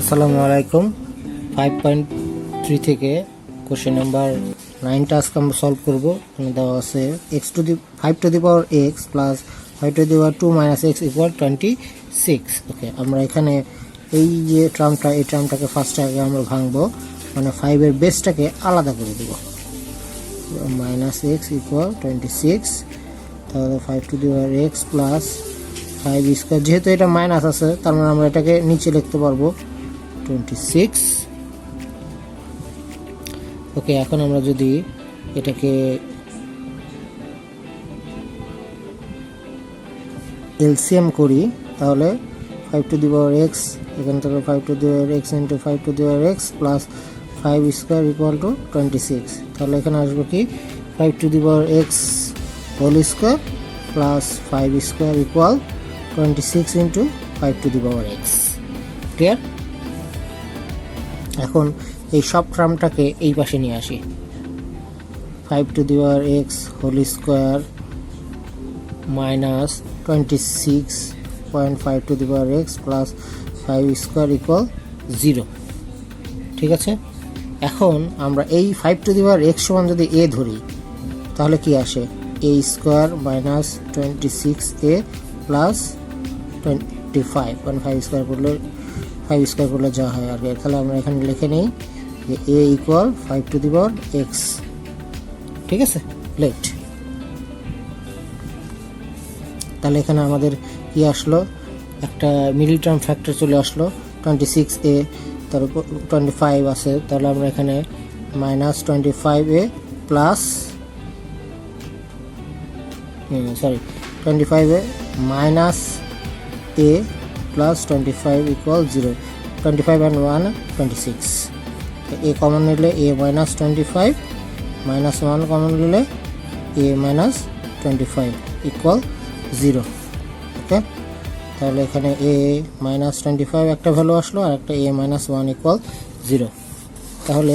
আসসালামু আলাইকুম। 5.3 থেকে কোশ্চেন নাম্বার 9টা আজকে আমরা সলভ করব। এখানে দেওয়া আছে5 to the power x plus 5 to the power 2 minus x equal 26। Okay, আমরা এখানে এই যে টার্মটা, এই টার্মটাকে ফার্স্ট আগে আমরা ভাঙবো, মানে 5 এর বেসটাকে আলাদা করে দেব। মাইনাস x ইকুয়াল 26, তাহলে 5 to the power x plus 5 square, যেহেতু এটা মাইনাস আছে তার মানে আমরা এটাকে নিচে লিখতে পারবো 26। ওকে, এখন আমরা যদি এটাকে এলসিএম করি তাহলে 5 টু দি পাওয়ার x, এখান থেকে 5 to the power x into 5 to the power x plus 5 square equal to 26। তাহলে এখানে আসবে কি 5 to the power x whole square plus 5 square equal 26 into 5 to the power x। Clear? এখন এই সব টার্মটাকে এই পাশে নিয়ে আসি। 5 to the power x whole square minus 26.5 to the power x plus 5 square equal 0। ঠিক আছে, এখন আমরা এই 5 টু দি পাওয়ার x সমান যদি a ধরি তাহলে কি আসে? a square minus 26a plus 25, 5 square করলে 5 স্কয়ার করলে যা হয় আর কি। তাহলে আমরা এখানে লিখে নিই যে a equal 5 to the power x। ঠিক আছে, লেট। তাহলে এখানে আমাদের কি আসলো? একটা মিডল টার্ম ফ্যাক্টর চলে আসলো 26a, তারপর 25 আছে, তাহলে আমরা এখানে minus 25a plus 25a minus a plus 25 equal 0। 25 and 1 26, a common নিলে a মাইনাস 25 মাইনাস 1 কমন নিলে a মাইনাস 25 ইকুয়াল 0। ওকে, তাহলে এখানে a মাইনাস 25 একটা ভ্যালু আসলো আর একটা a মাইনাস 1 ইকুয়াল 0। তাহলে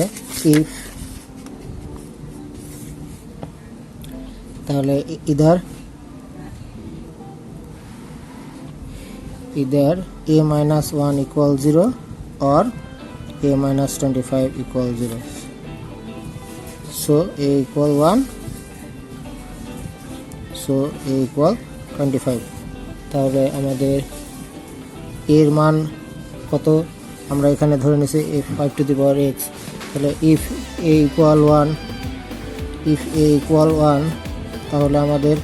either a minus 1 equal 0 or a minus 25 equal 0. So a equal 1, so a equal 25। তাহলে আমাদের এর মান কত? আমরা এখানে ধরে নিছি 5 টু দি পাওয়ার x। তাহলে if a equal 1, তাহলে আমাদের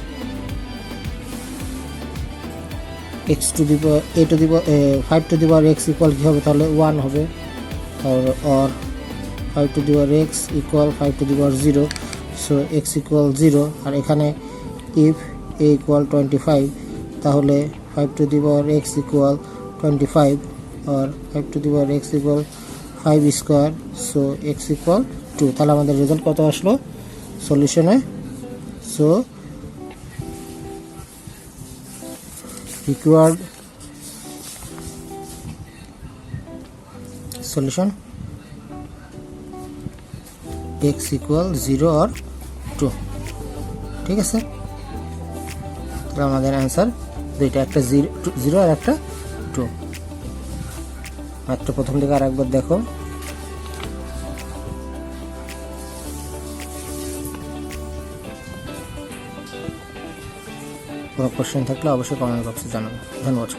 x two the power a to the 5 to the power x equal কি হবে? তাহলে 1 হবে। or 5 to the power x equal 5 to the power 0, so x equal 0। আর এখানে if a equal 25, তাহলে 5 to the power x equal 25 or 5 to the power x equal 5 square, so x equal 2। তাহলে আমাদের result কত আসলো সলিউশনে? So required solution x equal 0 or 2। ঠিক আছে, তাহলে আমাদের অ্যান্সার দুইটা, একটা 0 আর একটা 2। মাত্র প্রথম দিকে আরেকবার দেখো। কোনো কোশ্চেন থাকলে অবশ্যই কমেন্ট বক্সে জানাবেন। ধন্যবাদ।